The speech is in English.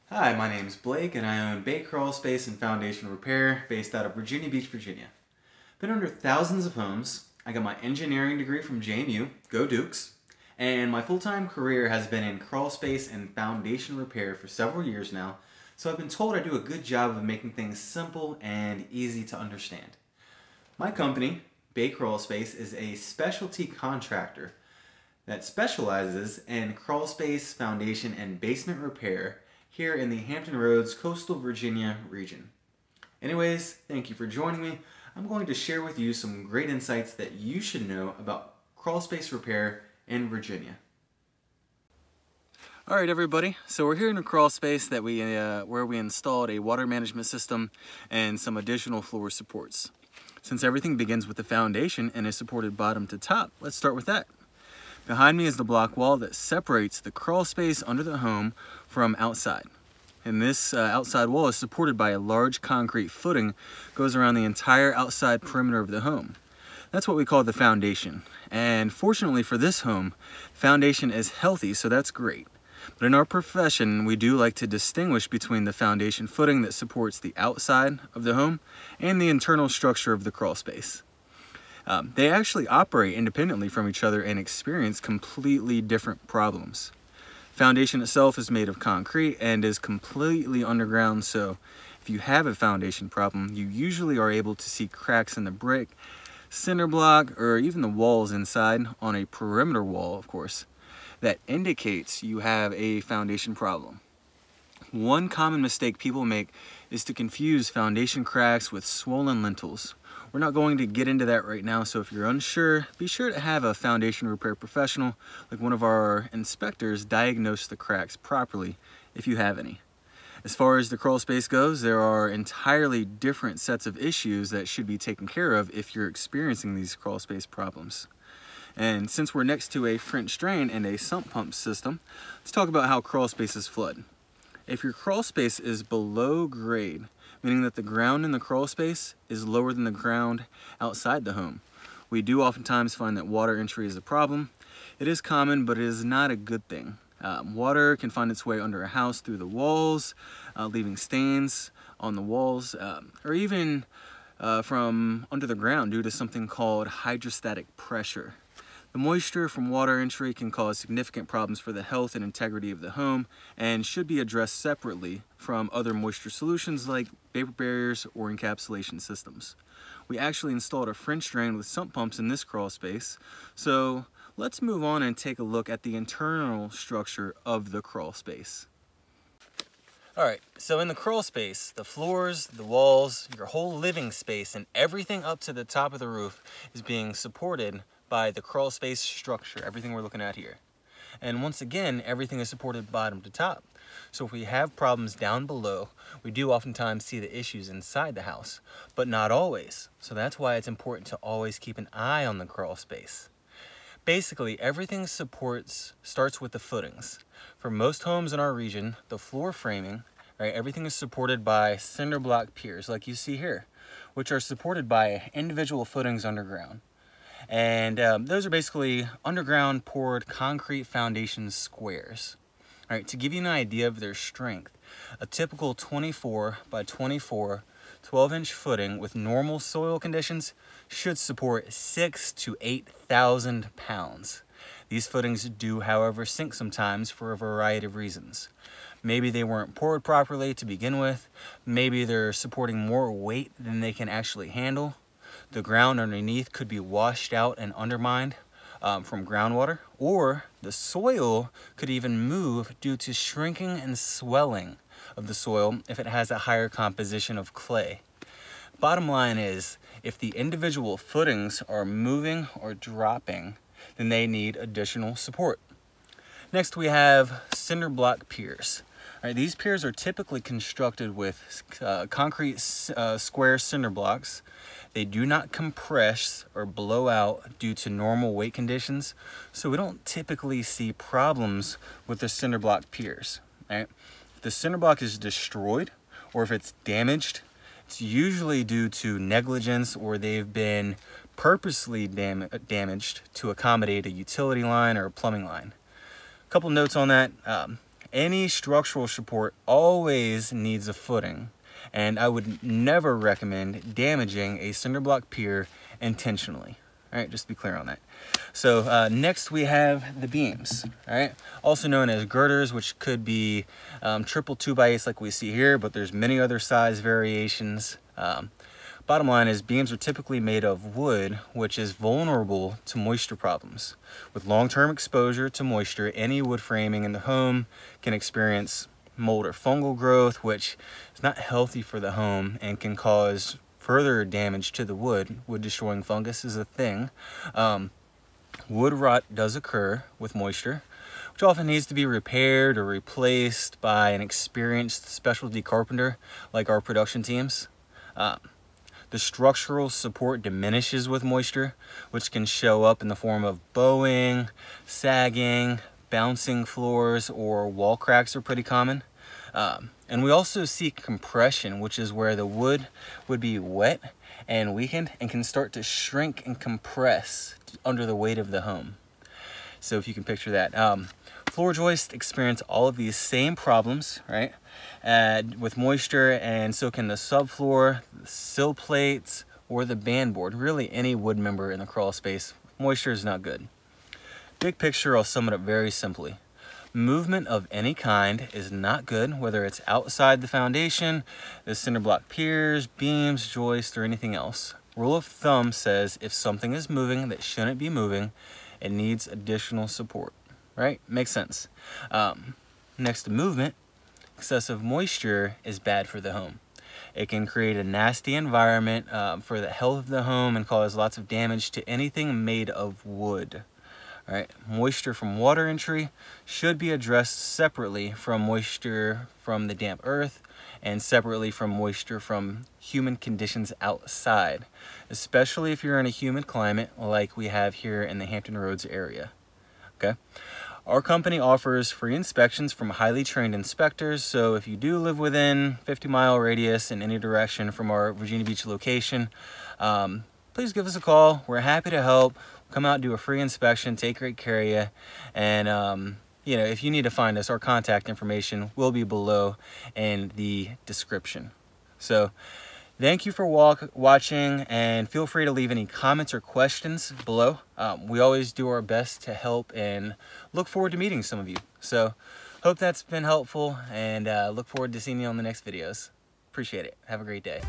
Hi, my name is Blake and I own Crawlspace and Foundation Repair based out of Virginia Beach, Virginia. Been under thousands of homes. I got my engineering degree from JMU, go Dukes, and my full-time career has been in Crawlspace and Foundation Repair for several years now, so I've been told I do a good job of making things simple and easy to understand. My company, Crawlspace, is a specialty contractor that specializes in crawlspace, foundation, and basement repair here in the Hampton Roads, coastal Virginia region. Anyways, thank you for joining me. I'm going to share with you some great insights that you should know about crawlspace repair in Virginia. All right, everybody. So we're here in a crawlspace that where we installed a water management system and some additional floor supports. Since everything begins with the foundation and is supported bottom to top, let's start with that. Behind me is the block wall that separates the crawl space under the home from outside. And this outside wall is supported by a large concrete footing, goes around the entire outside perimeter of the home. That's what we call the foundation. And fortunately for this home, foundation is healthy, so that's great. But in our profession, we do like to distinguish between the foundation footing that supports the outside of the home and the internal structure of the crawl space. They actually operate independently from each other and experience completely different problems. Foundation itself is made of concrete and is completely underground, so if you have a foundation problem, you usually are able to see cracks in the brick, cinder block, or even the walls inside on a perimeter wall, of course, that indicates you have a foundation problem. One common mistake people make is to confuse foundation cracks with swollen lentils. We're not going to get into that right now, so if you're unsure, be sure to have a foundation repair professional, like one of our inspectors, diagnose the cracks properly if you have any. As far as the crawl space goes, there are entirely different sets of issues that should be taken care of if you're experiencing these crawl space problems. And since we're next to a French drain and a sump pump system, let's talk about how crawl spaces flood. If your crawl space is below grade, meaning that the ground in the crawl space is lower than the ground outside the home, we do oftentimes find that water entry is a problem. It is common, but it is not a good thing. Water can find its way under a house through the walls, leaving stains on the walls, or even from under the ground due to something called hydrostatic pressure. The moisture from water entry can cause significant problems for the health and integrity of the home and should be addressed separately from other moisture solutions like vapor barriers or encapsulation systems. We actually installed a French drain with sump pumps in this crawl space, so let's move on and take a look at the internal structure of the crawl space. Alright, so in the crawl space, the floors, the walls, your whole living space, and everything up to the top of the roof is being supported by the crawl space structure, everything we're looking at here. And once again, everything is supported bottom to top. So if we have problems down below, we do oftentimes see the issues inside the house, but not always. So that's why it's important to always keep an eye on the crawl space. Basically, everything starts with the footings. For most homes in our region, the floor framing, right, everything is supported by Cinderblock Piers, like you see here, which are supported by individual footings underground. And those are basically underground poured concrete foundation squares. All right, to give you an idea of their strength, a typical 24 by 24 12-inch footing with normal soil conditions should support 6,000 to 8,000 pounds. These footings do, however, sink sometimes for a variety of reasons. Maybe they weren't poured properly to begin with. Maybe they're supporting more weight than they can actually handle. The ground underneath could be washed out and undermined from groundwater, or the soil could even move due to shrinking and swelling of the soil if it has a higher composition of clay. Bottom line is, if the individual footings are moving or dropping, then they need additional support. Next, we have Cinderblock Piers. All right, these piers are typically constructed with concrete square cinder blocks. They do not compress or blow out due to normal weight conditions, so we don't typically see problems with the cinder block piers. Right? If the cinder block is destroyed or if it's damaged, it's usually due to negligence or they've been purposely damaged to accommodate a utility line or a plumbing line. A couple notes on that. any structural support always needs a footing, and I would never recommend damaging a Cinderblock pier intentionally. All right, just to be clear on that. So next we have the beams, all right, also known as girders, which could be triple 2x8s like we see here, but there's many other size variations. Bottom line is beams are typically made of wood, which is vulnerable to moisture problems. With long-term exposure to moisture, any wood framing in the home can experience mold or fungal growth, which is not healthy for the home and can cause further damage to the wood. Wood destroying fungus is a thing. Wood rot does occur with moisture, which often needs to be repaired or replaced by an experienced specialty carpenter like our production teams. The structural support diminishes with moisture, which can show up in the form of bowing, sagging, bouncing floors, or wall cracks are pretty common. And we also see compression, which is where the wood would be wet and weakened and can start to shrink and compress under the weight of the home. So if you can picture that. Floor joists experience all of these same problems, right? With moisture, and so can the subfloor, the sill plates, or the bandboard. Really any wood member in the crawl space. Moisture is not good. Big picture, I'll sum it up very simply. Movement of any kind is not good, whether it's outside the foundation, the Cinderblock piers, beams, joists, or anything else. Rule of thumb says if something is moving that shouldn't be moving, it needs additional support, right? Makes sense. Next to movement, excessive moisture is bad for the home. It can create a nasty environment for the health of the home and cause lots of damage to anything made of wood. All right, moisture from water entry should be addressed separately from moisture from the damp earth and separately from moisture from humid conditions outside, especially if you're in a humid climate like we have here in the Hampton Roads area. Okay, our company offers free inspections from highly trained inspectors, so if you do live within 50-mile radius in any direction from our Virginia Beach location, please give us a call. We're happy to help. Come out, do a free inspection, take great care of you, and you know, if you need to find us, our contact information will be below in the description. So thank you for watching, and feel free to leave any comments or questions below. We always do our best to help and look forward to meeting some of you. So hope that's been helpful, and look forward to seeing you on the next videos. Appreciate it. Have a great day.